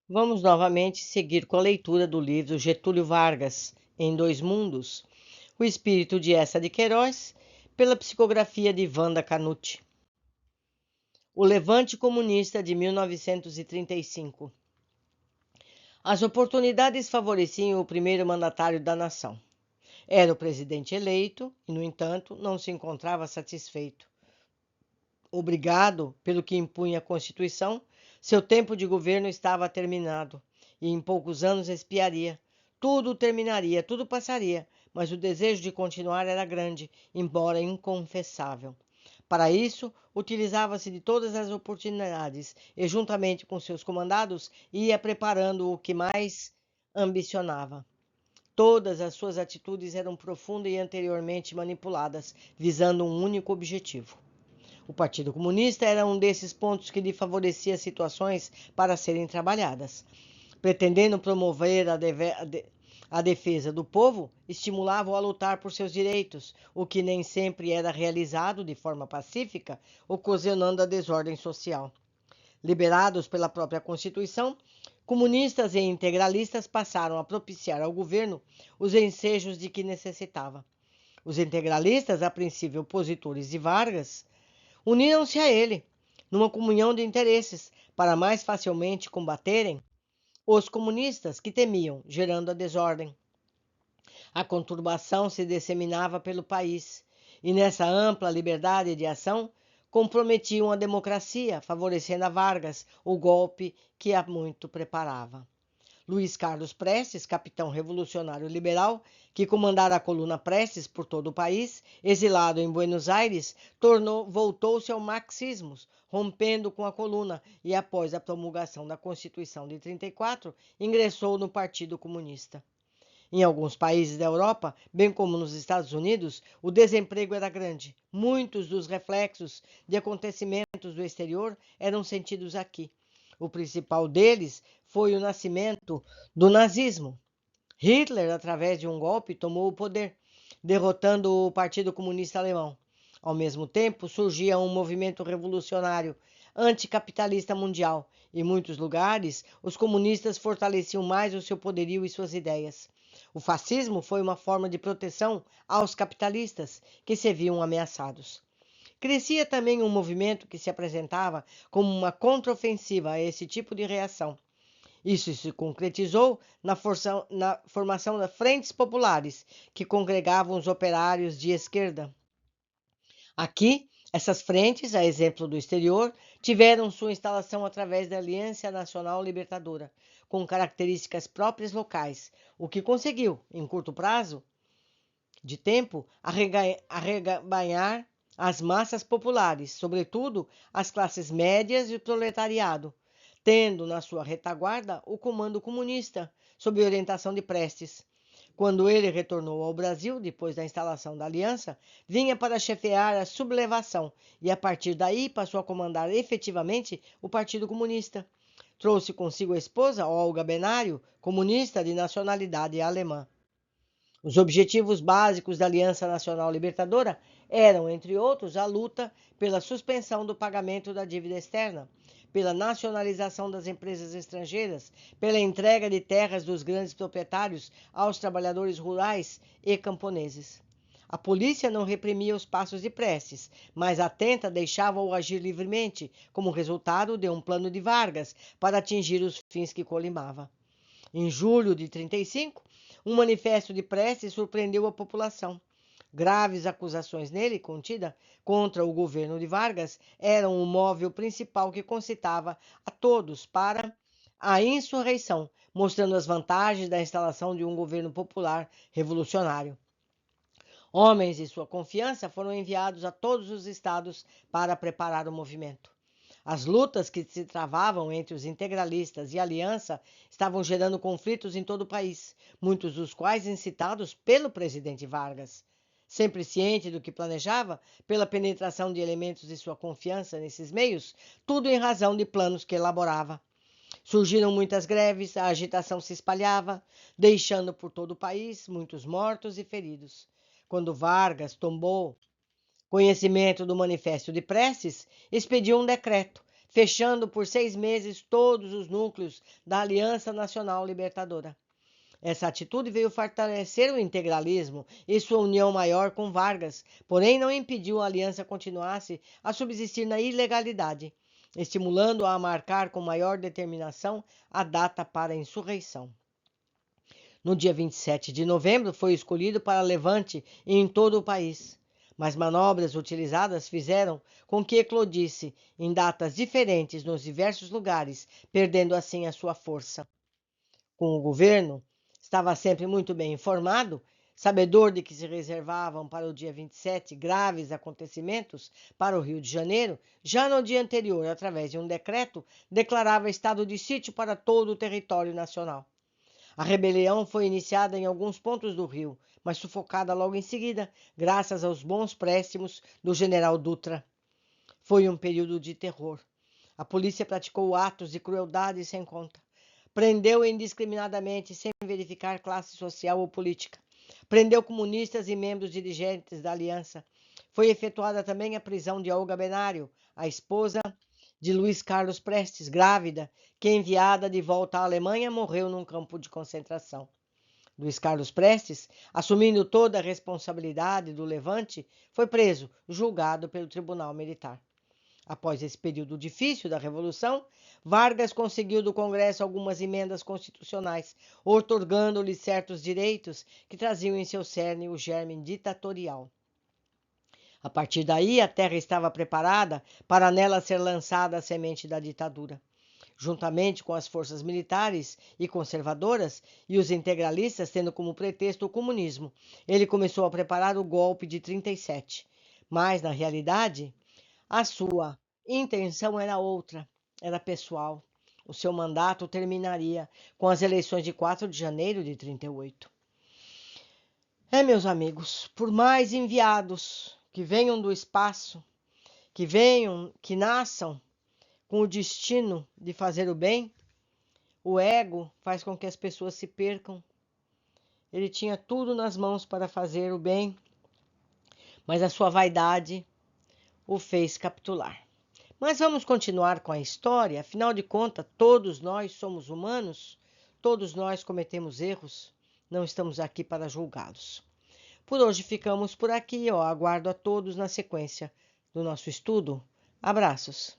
Vamos novamente seguir com a leitura do livro Getúlio Vargas, Em Dois Mundos, O Espírito de Eça de Queiroz, pela psicografia de Wanda Canuti. O Levante Comunista de 1935. As oportunidades favoreciam o primeiro mandatário da nação. Era o presidente eleito e, no entanto, não se encontrava satisfeito. Obrigado pelo que impunha a Constituição, seu tempo de governo estava terminado e em poucos anos expiaria. Tudo terminaria, tudo passaria, mas o desejo de continuar era grande, embora inconfessável. Para isso, utilizava-se de todas as oportunidades e, juntamente com seus comandados, ia preparando o que mais ambicionava. Todas as suas atitudes eram profunda e anteriormente manipuladas, visando um único objetivo. O Partido Comunista era um desses pontos que lhe favorecia situações para serem trabalhadas. Pretendendo promover a defesa do povo, estimulava-o a lutar por seus direitos, o que nem sempre era realizado de forma pacífica, ocasionando a desordem social. Liberados pela própria Constituição, comunistas e integralistas passaram a propiciar ao governo os ensejos de que necessitava. Os integralistas, a princípio opositores de Vargas, uniram-se a ele, numa comunhão de interesses, para mais facilmente combaterem os comunistas que temiam, gerando a desordem. A conturbação se disseminava pelo país, e nessa ampla liberdade de ação comprometiam a democracia, favorecendo a Vargas, o golpe que há muito preparava. Luiz Carlos Prestes, capitão revolucionário liberal, que comandara a coluna Prestes por todo o país, exilado em Buenos Aires, voltou-se ao marxismo, rompendo com a coluna e, após a promulgação da Constituição de 34, ingressou no Partido Comunista. Em alguns países da Europa, bem como nos Estados Unidos, o desemprego era grande. Muitos dos reflexos de acontecimentos do exterior eram sentidos aqui. O principal deles foi o nascimento do nazismo. Hitler, através de um golpe, tomou o poder, derrotando o Partido Comunista Alemão. Ao mesmo tempo, surgia um movimento revolucionário anticapitalista mundial. Em muitos lugares, os comunistas fortaleciam mais o seu poderio e suas ideias. O fascismo foi uma forma de proteção aos capitalistas, que se viam ameaçados. Crescia também um movimento que se apresentava como uma contraofensiva a esse tipo de reação. Isso se concretizou na formação de frentes populares, que congregavam os operários de esquerda. Aqui, essas frentes, a exemplo do exterior, tiveram sua instalação através da Aliança Nacional Libertadora, com características próprias locais, o que conseguiu, em curto prazo de tempo, arrebanhar as massas populares, sobretudo as classes médias e o proletariado, tendo na sua retaguarda o comando comunista, sob orientação de Prestes. Quando ele retornou ao Brasil, depois da instalação da aliança, vinha para chefiar a sublevação e, a partir daí, passou a comandar efetivamente o Partido Comunista. Trouxe consigo a esposa, Olga Benário, comunista de nacionalidade alemã. Os objetivos básicos da Aliança Nacional Libertadora eram, entre outros, a luta pela suspensão do pagamento da dívida externa, pela nacionalização das empresas estrangeiras, pela entrega de terras dos grandes proprietários aos trabalhadores rurais e camponeses. A polícia não reprimia os passos de Prestes, mas atenta deixava-o agir livremente, como resultado de um plano de Vargas para atingir os fins que colimava. Em julho de 35, um manifesto de Prestes surpreendeu a população. Graves acusações nele contidas contra o governo de Vargas eram o móvel principal que concitava a todos para a insurreição, mostrando as vantagens da instalação de um governo popular revolucionário. Homens de sua confiança foram enviados a todos os estados para preparar o movimento. As lutas que se travavam entre os integralistas e a aliança estavam gerando conflitos em todo o país, muitos dos quais incitados pelo presidente Vargas. Sempre ciente do que planejava, pela penetração de elementos de sua confiança nesses meios, tudo em razão de planos que elaborava. Surgiram muitas greves, a agitação se espalhava, deixando por todo o país muitos mortos e feridos. Quando Vargas tomou conhecimento do manifesto de Prestes, expediu um decreto, fechando por 6 meses todos os núcleos da Aliança Nacional Libertadora. Essa atitude veio fortalecer o integralismo e sua união maior com Vargas, porém não impediu a aliança continuasse a subsistir na ilegalidade, estimulando-a a marcar com maior determinação a data para a insurreição. No dia 27 de novembro foi escolhido para levante em todo o país, mas manobras utilizadas fizeram com que eclodisse em datas diferentes nos diversos lugares, perdendo assim a sua força. Com o governo, estava sempre muito bem informado, sabedor de que se reservavam para o dia 27 graves acontecimentos para o Rio de Janeiro, já no dia anterior, através de um decreto, declarava estado de sítio para todo o território nacional. A rebelião foi iniciada em alguns pontos do Rio, mas sufocada logo em seguida, graças aos bons préstimos do general Dutra. Foi um período de terror. A polícia praticou atos de crueldade sem conta. Prendeu indiscriminadamente, sem verificar classe social ou política. Prendeu comunistas e membros dirigentes da aliança. Foi efetuada também a prisão de Olga Benário, a esposa de Luiz Carlos Prestes, grávida, que, enviada de volta à Alemanha, morreu num campo de concentração. Luiz Carlos Prestes, assumindo toda a responsabilidade do levante, foi preso, julgado pelo Tribunal Militar. Após esse período difícil da Revolução, Vargas conseguiu do Congresso algumas emendas constitucionais, outorgando-lhe certos direitos que traziam em seu cerne o germe ditatorial. A partir daí, a terra estava preparada para nela ser lançada a semente da ditadura. Juntamente com as forças militares e conservadoras e os integralistas tendo como pretexto o comunismo, ele começou a preparar o golpe de 37. Mas, na realidade, a sua intenção era outra, era pessoal. O seu mandato terminaria com as eleições de 4 de janeiro de 38. Meus amigos, por mais enviados que venham do espaço, que nasçam com o destino de fazer o bem, o ego faz com que as pessoas se percam. Ele tinha tudo nas mãos para fazer o bem, mas a sua vaidade o fez capitular. Mas vamos continuar com a história, afinal de contas, todos nós somos humanos, todos nós cometemos erros, não estamos aqui para julgá-los. Por hoje ficamos por aqui, aguardo a todos na sequência do nosso estudo. Abraços!